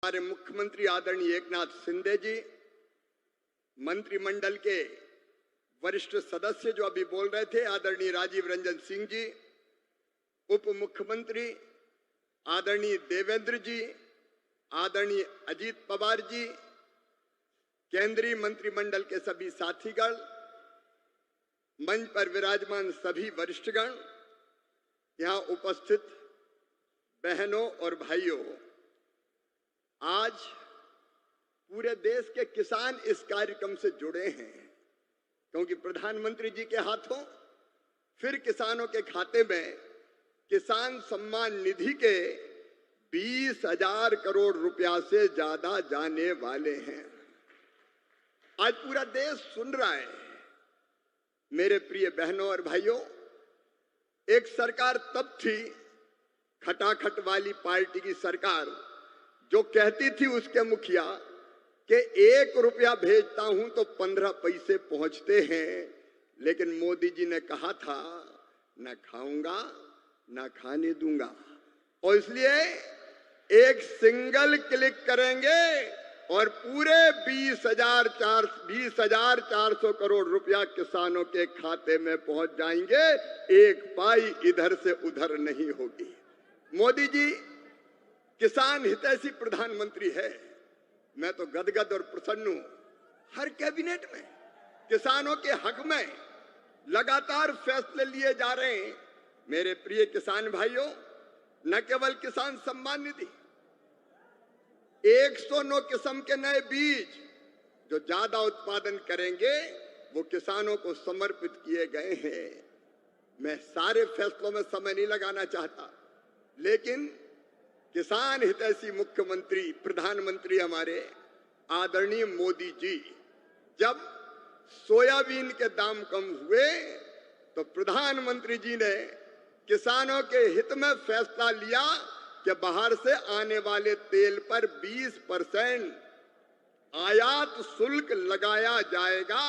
हमारे मुख्यमंत्री आदरणीय एकनाथ शिंदे जी, मंत्रिमंडल के वरिष्ठ सदस्य जो अभी बोल रहे थे, आदरणीय राजीव रंजन सिंह जी, उप मुख्यमंत्री आदरणीय देवेंद्र जी, आदरणीय अजीत पवार जी, केंद्रीय मंत्रिमंडल के सभी साथीगण, मंच पर विराजमान सभी वरिष्ठगण, यहां उपस्थित बहनों और भाइयों, आज पूरे देश के किसान इस कार्यक्रम से जुड़े हैं क्योंकि प्रधानमंत्री जी के हाथों फिर किसानों के खाते में किसान सम्मान निधि के 20,000 करोड़ रुपया से ज्यादा जाने वाले हैं। आज पूरा देश सुन रहा है। मेरे प्रिय बहनों और भाइयों, एक सरकार तब थी, खटाखट वाली पार्टी की सरकार, जो कहती थी उसके मुखिया कि 1 रुपया भेजता हूं तो 15 पैसे पहुंचते हैं, लेकिन मोदी जी ने कहा था न खाऊंगा न खाने दूंगा, और इसलिए एक सिंगल क्लिक करेंगे और पूरे 20,400 करोड़ रुपया किसानों के खाते में पहुंच जाएंगे। एक पाई इधर से उधर नहीं होगी। मोदी जी किसान हितैषी प्रधानमंत्री है। मैं तो गदगद और प्रसन्न हूं। हर कैबिनेट में किसानों के हक में लगातार फैसले लिए जा रहे हैं। मेरे प्रिय किसान भाइयों, न केवल किसान सम्मान निधि, 109 किस्म के नए बीज जो ज्यादा उत्पादन करेंगे वो किसानों को समर्पित किए गए हैं। मैं सारे फैसलों में समय नहीं लगाना चाहता, लेकिन किसान हितैषी मुख्यमंत्री प्रधानमंत्री हमारे आदरणीय मोदी जी, जब सोयाबीन के दाम कम हुए तो प्रधानमंत्री जी ने किसानों के हित में फैसला लिया कि बाहर से आने वाले तेल पर 20% आयात शुल्क लगाया जाएगा,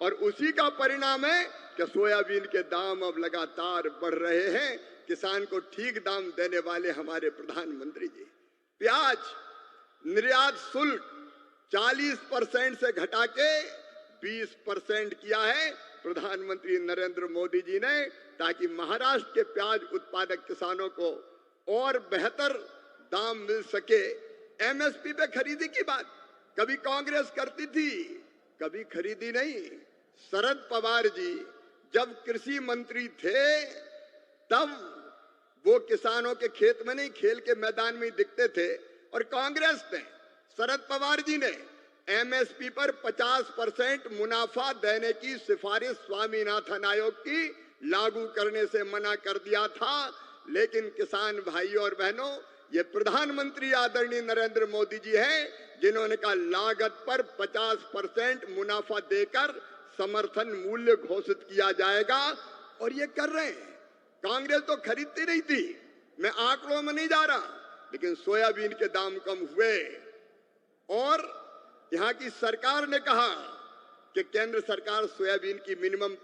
और उसी का परिणाम है कि सोयाबीन के दाम अब लगातार बढ़ रहे हैं। किसान को ठीक दाम देने वाले हमारे प्रधानमंत्री जी। प्याज निर्यात शुल्क 40% से घटा के 20% किया है प्रधानमंत्री नरेंद्र मोदी जी ने, ताकि महाराष्ट्र के प्याज उत्पादक किसानों को और बेहतर दाम मिल सके। एमएसपी पे खरीदी की बात कभी कांग्रेस करती थी, कभी खरीदी नहीं। शरद पवार जी जब कृषि मंत्री थे तब वो किसानों के खेत में नहीं, खेल के मैदान में ही दिखते थे, और कांग्रेस ने, शरद पवार जी ने एमएसपी पर 50% मुनाफा देने की सिफारिश स्वामीनाथन आयोग की लागू करने से मना कर दिया था। लेकिन किसान भाइयों और बहनों, ये प्रधानमंत्री आदरणीय नरेंद्र मोदी जी हैं जिन्होंने कहा लागत पर 50% मुनाफा देकर समर्थन मूल्य घोषित किया जाएगा, और ये कर रहे हैं। कांग्रेस तो खरीदती नहीं थी, मैं आंकड़ों में नहीं जा रहा, लेकिन सोयाबीन के दाम कम हुए और यहां की सरकार ने कहा कि केंद्र सरकार सोयाबीन की मिनिमम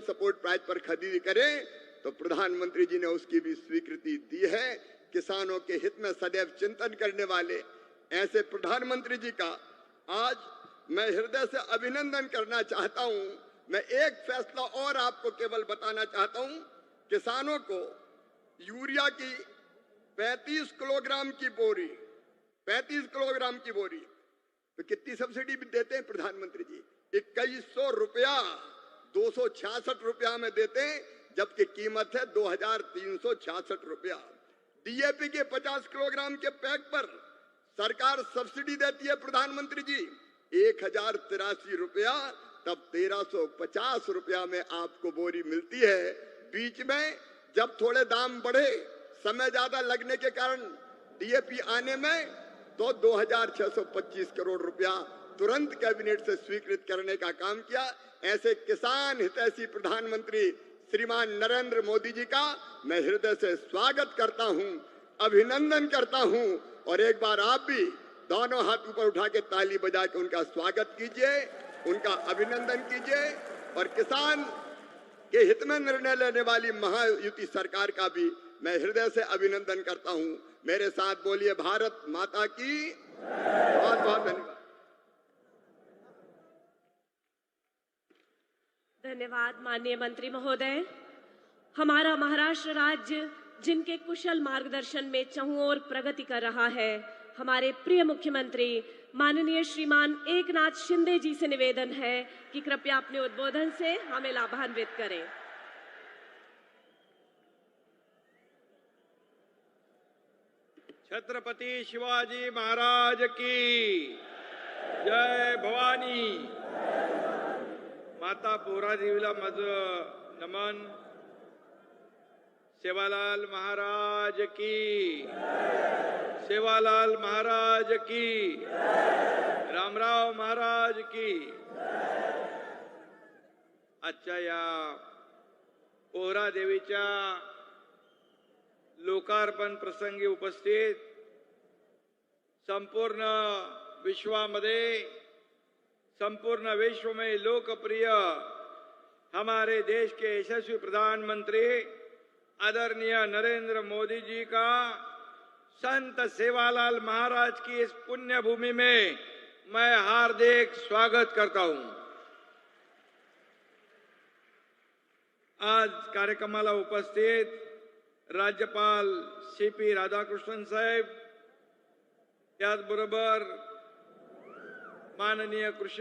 सपोर्ट प्राइस पर खरीदी करे, तो प्रधानमंत्री जी ने उसकी भी स्वीकृति दी है। किसानों के हित में सदैव चिंतन करने वाले ऐसे प्रधानमंत्री जी का आज मैं हृदय से अभिनंदन करना चाहता हूं। मैं एक फैसला और आपको केवल बताना चाहता हूं। किसानों को यूरिया की 35 किलोग्राम की बोरी तो कितनी सब्सिडी भी देते हैं प्रधानमंत्री जी? 2100 रुपया 266 रुपया में देते हैं, जबकि कीमत है 2,366 रुपया। डीएपी के 50 किलोग्राम के पैक पर सरकार सब्सिडी देती है प्रधानमंत्री जी 1,083 रुपया, तब 1,350 रुपया में आपको बोरी मिलती है। बीच में जब थोड़े दाम बढ़े, समय ज्यादा लगने के कारण डीएपी आने में, तो 2,625 करोड़ रुपया तुरंत कैबिनेट से स्वीकृत करने का काम किया। ऐसे किसान हितैषी प्रधानमंत्री श्रीमान नरेंद्र मोदी जी का मैं हृदय से स्वागत करता हूं, अभिनंदन करता हूं, और एक बार आप भी दोनों हाथ ऊपर उठा के ताली बजा के उनका स्वागत कीजिए, उनका अभिनंदन कीजिए, और किसान के हित में निर्णय लेने वाली महायुति सरकार का भी मैं हृदय से अभिनंदन करता हूं। मेरे साथ बोलिए भारत माता की। बहुत बहुत धन्यवाद। धन्यवाद माननीय मंत्री महोदय। हमारा महाराष्ट्र राज्य जिनके कुशल मार्गदर्शन में चहुं ओर प्रगति कर रहा है, हमारे प्रिय मुख्यमंत्री माननीय श्रीमान एकनाथ शिंदे जी से निवेदन है कि कृपया अपने उद्बोधन से हमें लाभान्वित करें। छत्रपति शिवाजी महाराज की जय भवानी। माता पोहरा देवीला माझं नमन। सेवालाल महाराज की, सेवालाल महाराज की, रामराव महाराज की। आजच्या या पोहरा देवीच्या लोकार्पण प्रसंगी उपस्थित संपूर्ण विश्वामध्ये, संपूर्ण विश्व में लोकप्रिय हमारे देश के यशस्वी प्रधानमंत्री आदरणीय नरेंद्र मोदी जी का संत सेवालाल महाराज की इस पुण्य भूमि में मैं हार्दिक स्वागत करता हूं। आज कार्यक्रमाला उपस्थित राज्यपाल CP राधाकृष्णन साहेब, त्याचबरोबर माननीय कृषी